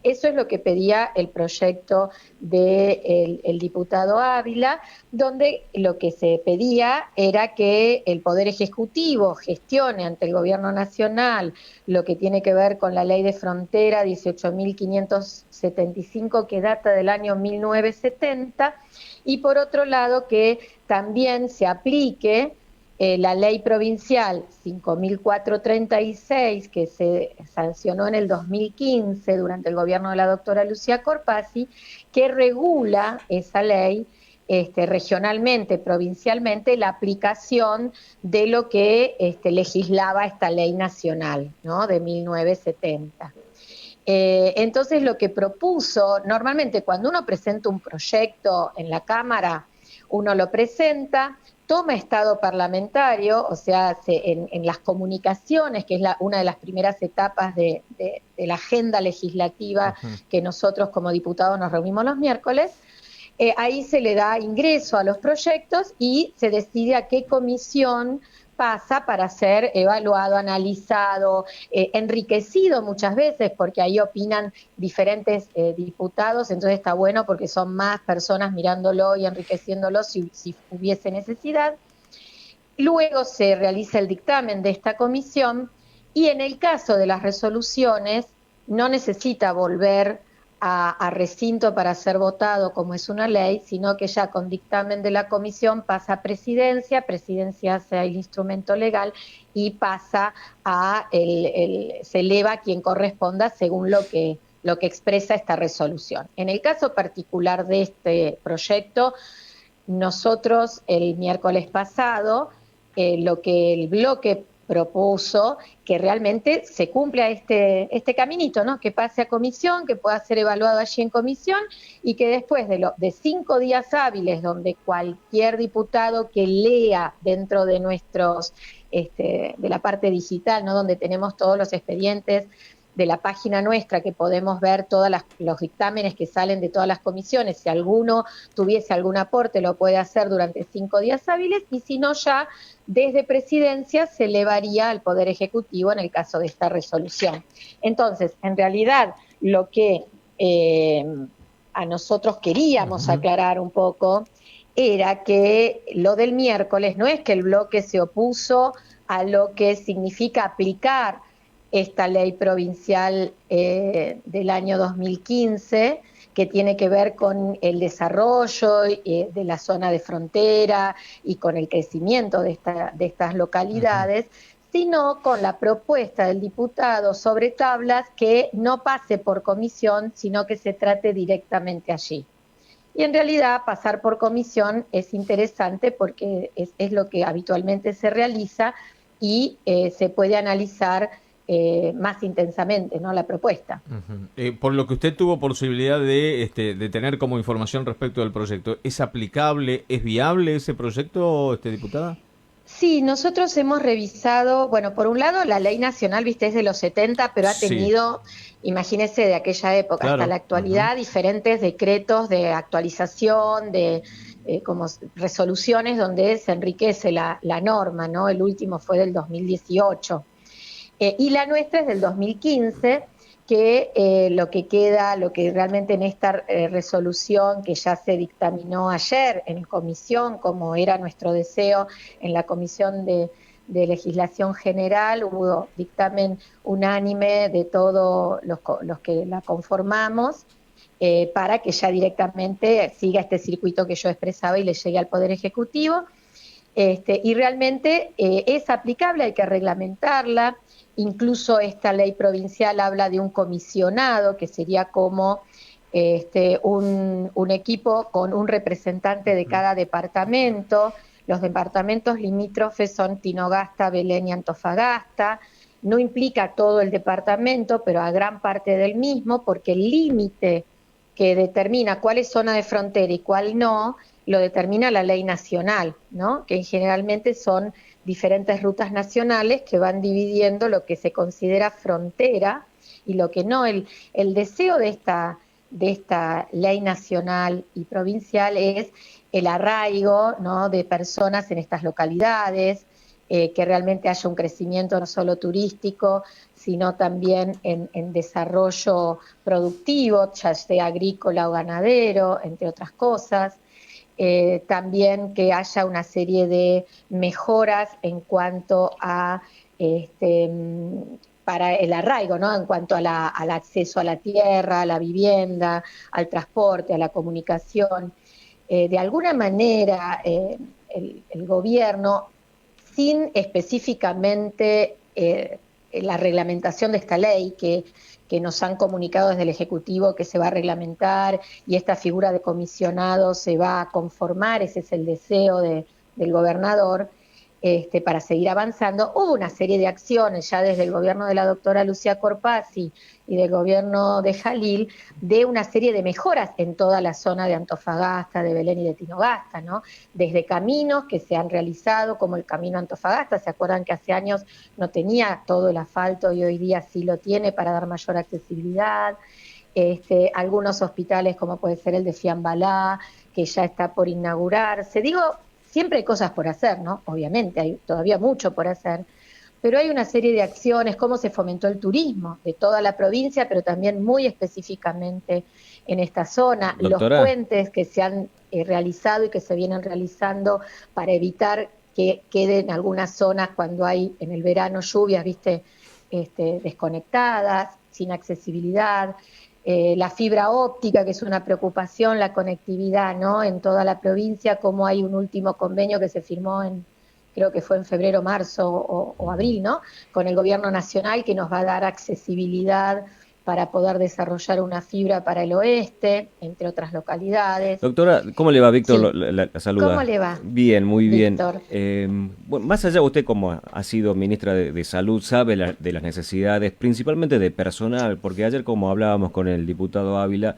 Eso es lo que pedía el proyecto del diputado Ávila, donde lo que se pedía era que el Poder Ejecutivo gestione ante el Gobierno Nacional lo que tiene que ver con la Ley de Frontera 18.575, que data del año 1970, y por otro lado que también se aplique la ley provincial 5.436, que se sancionó en el 2015 durante el gobierno de la doctora Lucía Corpasi, que regula esa ley regionalmente, provincialmente, la aplicación de lo que legislaba esta ley nacional, ¿no?, de 1970. Entonces lo que propuso, normalmente cuando uno presenta un proyecto en la Cámara, uno lo presenta, toma estado parlamentario, o sea, en las comunicaciones, que es una de las primeras etapas de la agenda legislativa que nosotros como diputados nos reunimos los miércoles, ahí se le da ingreso a los proyectos y se decide a qué comisión pasa para ser evaluado, analizado, enriquecido muchas veces, porque ahí opinan diferentes diputados, entonces está bueno porque son más personas mirándolo y enriqueciéndolo si hubiese necesidad. Luego se realiza el dictamen de esta comisión y en el caso de las resoluciones no necesita volver a recinto para ser votado como es una ley, sino que ya con dictamen de la comisión pasa a presidencia, presidencia hace el instrumento legal y pasa se eleva a quien corresponda según lo que expresa esta resolución. En el caso particular de este proyecto, nosotros el miércoles pasado, lo que el bloque propuso, que realmente se cumpla este caminito, ¿no?, que pase a comisión, que pueda ser evaluado allí en comisión y que después de 5 días hábiles, donde cualquier diputado que lea dentro de de la parte digital, ¿no?, donde tenemos todos los expedientes de la página nuestra, que podemos ver todos los dictámenes que salen de todas las comisiones, si alguno tuviese algún aporte lo puede hacer durante 5 días hábiles, y si no ya desde presidencia se elevaría al Poder Ejecutivo en el caso de esta resolución. Entonces, en realidad, lo que a nosotros queríamos aclarar un poco era que lo del miércoles no es que el bloque se opuso a lo que significa aplicar esta ley provincial del año 2015, que tiene que ver con el desarrollo de la zona de frontera y con el crecimiento de estas localidades, sino con la propuesta del diputado sobre tablas que no pase por comisión, sino que se trate directamente allí. Y en realidad pasar por comisión es interesante porque es lo que habitualmente se realiza y se puede analizar más intensamente, ¿no?, la propuesta. Por lo que usted tuvo posibilidad de tener como información respecto del proyecto, ¿es aplicable, es viable ese proyecto, diputada? Sí, nosotros hemos revisado, bueno, por un lado la ley nacional, viste, es de los 70, pero ha Sí, tenido, imagínese, de aquella época hasta claro. la actualidad, diferentes decretos de actualización, de como resoluciones donde se enriquece la norma, ¿no? El último fue del 2018. Y la nuestra es del 2015, que lo que queda, lo que realmente en esta resolución que ya se dictaminó ayer en comisión, como era nuestro deseo en la Comisión de Legislación General, hubo dictamen unánime de todos los que la conformamos, para que ya directamente siga este circuito que yo expresaba y le llegue al Poder Ejecutivo. Y realmente es aplicable, hay que reglamentarla. Incluso esta ley provincial habla de un comisionado, que sería como un equipo con un representante de cada departamento. Los departamentos limítrofes son Tinogasta, Belén y Antofagasta. No implica todo el departamento, pero a gran parte del mismo, porque el límite que determina cuál es zona de frontera y cuál no, lo determina la ley nacional, ¿no?, que generalmente son diferentes rutas nacionales que van dividiendo lo que se considera frontera y lo que no. El deseo de esta ley nacional y provincial es el arraigo, ¿no?, de personas en estas localidades, que realmente haya un crecimiento no solo turístico, sino también en desarrollo productivo, ya sea agrícola o ganadero, entre otras cosas. También que haya una serie de mejoras en cuanto a para el arraigo, ¿no? En cuanto a al acceso a la tierra, a la vivienda, al transporte, a la comunicación. De alguna manera, el gobierno, sin específicamente la reglamentación de esta ley que nos han comunicado desde el Ejecutivo que se va a reglamentar y esta figura de comisionado se va a conformar, ese es el deseo del gobernador, para seguir avanzando. Hubo una serie de acciones ya desde el gobierno de la doctora Lucía Corpazzi y del gobierno de Jalil, de una serie de mejoras en toda la zona de Antofagasta, de Belén y de Tinogasta, ¿no? Desde caminos que se han realizado, como el camino Antofagasta, ¿se acuerdan que hace años no tenía todo el asfalto y hoy día sí lo tiene para dar mayor accesibilidad? Algunos hospitales como puede ser el de Fiambalá, que ya está por inaugurarse. Digo, siempre hay cosas por hacer, ¿no? Obviamente, hay todavía mucho por hacer, pero hay una serie de acciones, cómo se fomentó el turismo de toda la provincia, pero también muy específicamente en esta zona, los Doctora. puentes que se han realizado y que se vienen realizando para evitar que queden algunas zonas cuando hay en el verano lluvias, viste, desconectadas, sin accesibilidad. La fibra óptica, que es una preocupación, la conectividad, ¿no? En toda la provincia, como hay un último convenio que se firmó creo que fue en febrero, marzo o abril, ¿no? Con el gobierno nacional, que nos va a dar accesibilidad para poder desarrollar una fibra para el oeste, entre otras localidades. Doctora, ¿cómo le va, Víctor? Sí. La saluda. ¿Cómo le va? Bien, muy Víctor? bien. Bueno, más allá, usted como ha sido ministra de Salud, sabe de las necesidades, principalmente de personal, porque ayer, como hablábamos con el diputado Ávila,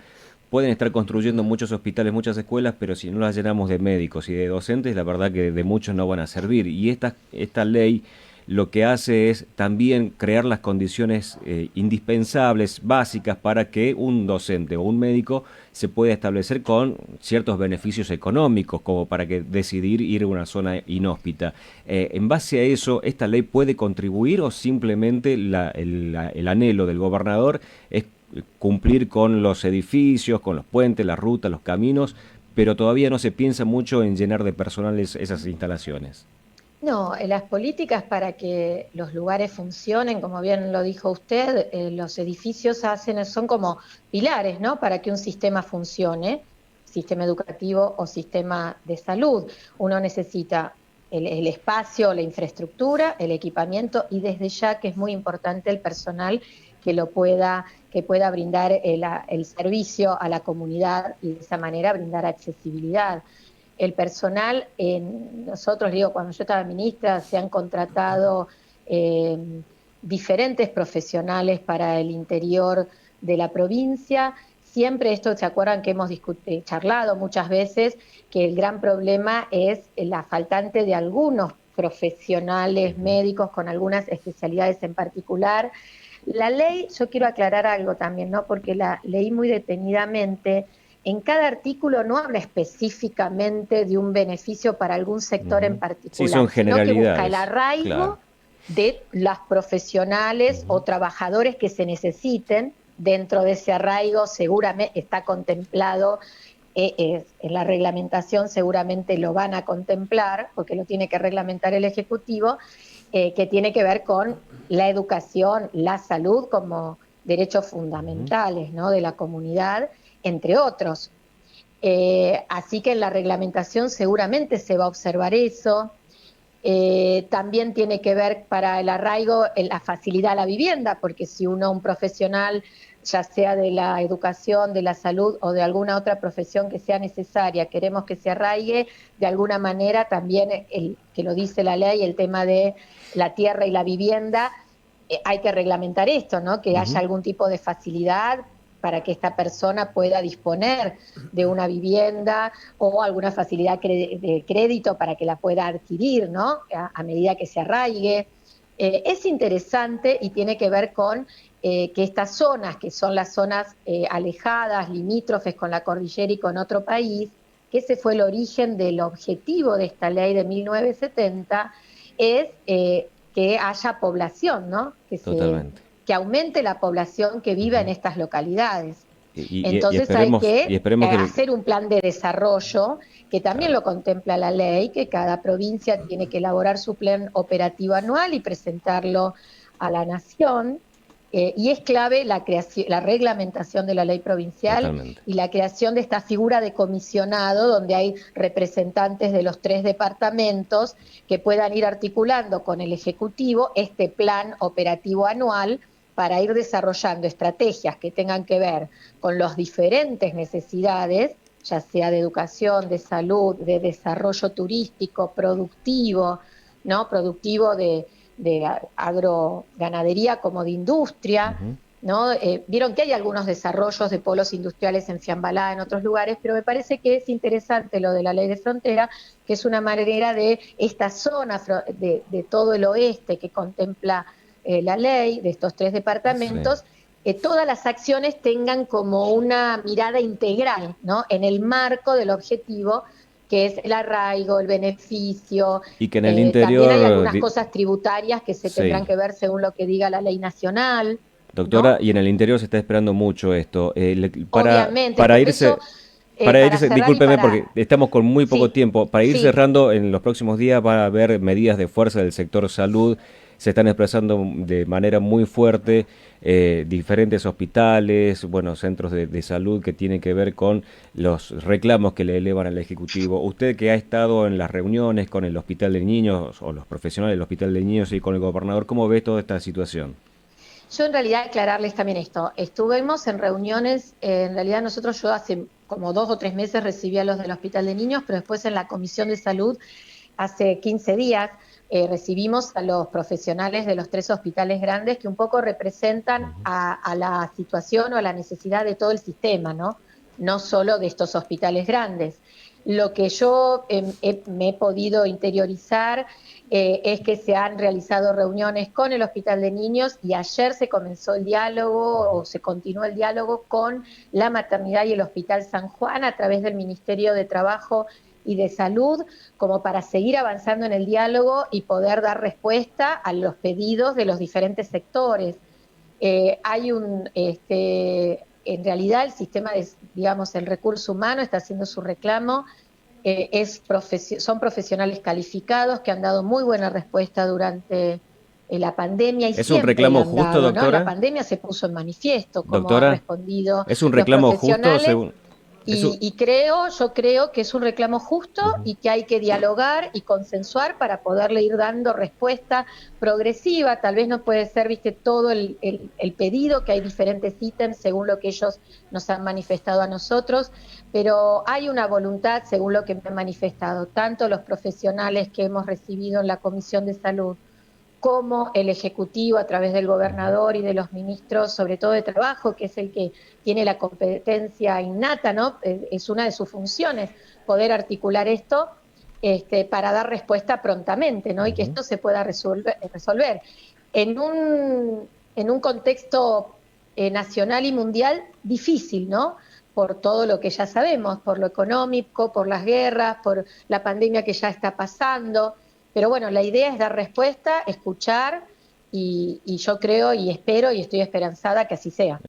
pueden estar construyendo muchos hospitales, muchas escuelas, pero si no las llenamos de médicos y de docentes, la verdad que de muchos no van a servir. Y esta ley lo que hace es también crear las condiciones indispensables, básicas, para que un docente o un médico se pueda establecer con ciertos beneficios económicos, como para que decidir ir a una zona inhóspita. En base a eso, ¿esta ley puede contribuir o simplemente el anhelo del gobernador es cumplir con los edificios, con los puentes, las rutas, los caminos, pero todavía no se piensa mucho en llenar de personal esas instalaciones? No, las políticas para que los lugares funcionen, como bien lo dijo usted, los edificios son como pilares, ¿no? Para que un sistema funcione, sistema educativo o sistema de salud. Uno necesita el espacio, la infraestructura, el equipamiento y desde ya que es muy importante el personal que pueda brindar el servicio a la comunidad y de esa manera brindar accesibilidad. El personal, nosotros, digo, cuando yo estaba ministra, se han contratado diferentes profesionales para el interior de la provincia. Siempre esto, ¿se acuerdan que hemos charlado muchas veces? Que el gran problema es la faltante de algunos profesionales médicos con algunas especialidades en particular. La ley, yo quiero aclarar algo también, ¿no? Porque la leí muy detenidamente. En cada artículo no habla específicamente de un beneficio para algún sector en particular, Sí, son sino que busca generalidades. el arraigo Claro. de las profesionales o trabajadores que se necesiten. Dentro de ese arraigo seguramente está contemplado, en la reglamentación seguramente lo van a contemplar, porque lo tiene que reglamentar el Ejecutivo, que tiene que ver con la educación, la salud como derechos fundamentales, ¿no? De la comunidad, entre otros. Así que en la reglamentación seguramente se va a observar eso. También tiene que ver para el arraigo en la facilidad a la vivienda, porque si un profesional, ya sea de la educación, de la salud o de alguna otra profesión que sea necesaria, queremos que se arraigue, de alguna manera también, que lo dice la ley, el tema de la tierra y la vivienda, hay que reglamentar esto, ¿no? Que haya algún tipo de facilidad para que esta persona pueda disponer de una vivienda o alguna facilidad de crédito para que la pueda adquirir, ¿no? A medida que se arraigue. Es interesante y tiene que ver con que estas zonas, que son las zonas alejadas, limítrofes con la cordillera y con otro país, que ese fue el origen del objetivo de esta ley de 1970, es que haya población, ¿no? Totalmente. Que aumente la población que vive en estas localidades. Y Entonces esperemos, hay esperemos que que... hacer un plan de desarrollo que también Claro. lo contempla la ley, que cada provincia tiene que elaborar su plan operativo anual y presentarlo a la nación. Y es clave la creación, la reglamentación de la ley provincial Totalmente. y la creación de esta figura de comisionado donde hay representantes de los 3 departamentos que puedan ir articulando con el Ejecutivo este plan operativo anual para ir desarrollando estrategias que tengan que ver con las diferentes necesidades, ya sea de educación, de salud, de desarrollo turístico, productivo, ¿no? Productivo de agroganadería como de industria, ¿no? Vieron que hay algunos desarrollos de polos industriales en Fiambalá, en otros lugares, pero me parece que es interesante lo de la ley de frontera, que es una manera de esta zona de todo el oeste que contempla la ley, de estos 3 departamentos, Sí. todas las acciones tengan como una mirada integral, ¿no? En el marco del objetivo que es el arraigo, el beneficio. Y que en el También hay interior... algunas cosas tributarias que se tendrán Sí. que ver según lo que diga la ley nacional, Doctora, ¿no? y en el interior se está esperando mucho esto. Obviamente, Para por irse, eso, para cerrar y discúlpeme para... porque estamos con muy poco Sí, tiempo. Para ir sí. cerrando, en los próximos días va a haber medidas de fuerza del sector salud. Se están expresando de manera muy fuerte diferentes hospitales, bueno, centros de salud que tienen que ver con los reclamos que le elevan al Ejecutivo. Usted que ha estado en las reuniones con el Hospital de Niños o los profesionales del Hospital de Niños y con el gobernador, ¿cómo ve toda esta situación? Yo en realidad aclararles también esto. Estuvimos en reuniones, en realidad yo hace como 2 o 3 meses recibí a los del Hospital de Niños, pero después en la Comisión de Salud hace 15 días recibimos a los profesionales de los 3 hospitales grandes que un poco representan a la situación o a la necesidad de todo el sistema, ¿no? No solo de estos hospitales grandes. Lo que yo me he podido interiorizar es que se han realizado reuniones con el Hospital de Niños y ayer se comenzó el diálogo o se continuó el diálogo con la maternidad y el Hospital San Juan a través del Ministerio de Trabajo y de Salud, como para seguir avanzando en el diálogo y poder dar respuesta a los pedidos de los diferentes sectores. En realidad el sistema digamos, el recurso humano está haciendo su reclamo, son profesionales calificados que han dado muy buena respuesta durante la pandemia y ¿Es un siempre la reclamo han justo, dado, ¿no? La doctora? pandemia se puso en manifiesto cómo han Doctora, respondido ¿es un los reclamo justo profesionales. según... Yo creo que es un reclamo justo y que hay que dialogar y consensuar para poderle ir dando respuesta progresiva. Tal vez no puede ser, viste, todo el pedido, que hay diferentes ítems según lo que ellos nos han manifestado a nosotros, pero hay una voluntad, según lo que me han manifestado, tanto los profesionales que hemos recibido en la Comisión de Salud, como el Ejecutivo a través del gobernador y de los ministros, sobre todo de Trabajo, que es el que tiene la competencia innata, ¿no? Es una de sus funciones poder articular esto para dar respuesta prontamente, ¿no? Y que esto se pueda resolver. En un contexto nacional y mundial difícil, ¿no? Por todo lo que ya sabemos, por lo económico, por las guerras, por la pandemia que ya está pasando. Pero bueno, la idea es dar respuesta, escuchar y yo creo y espero y estoy esperanzada que así sea.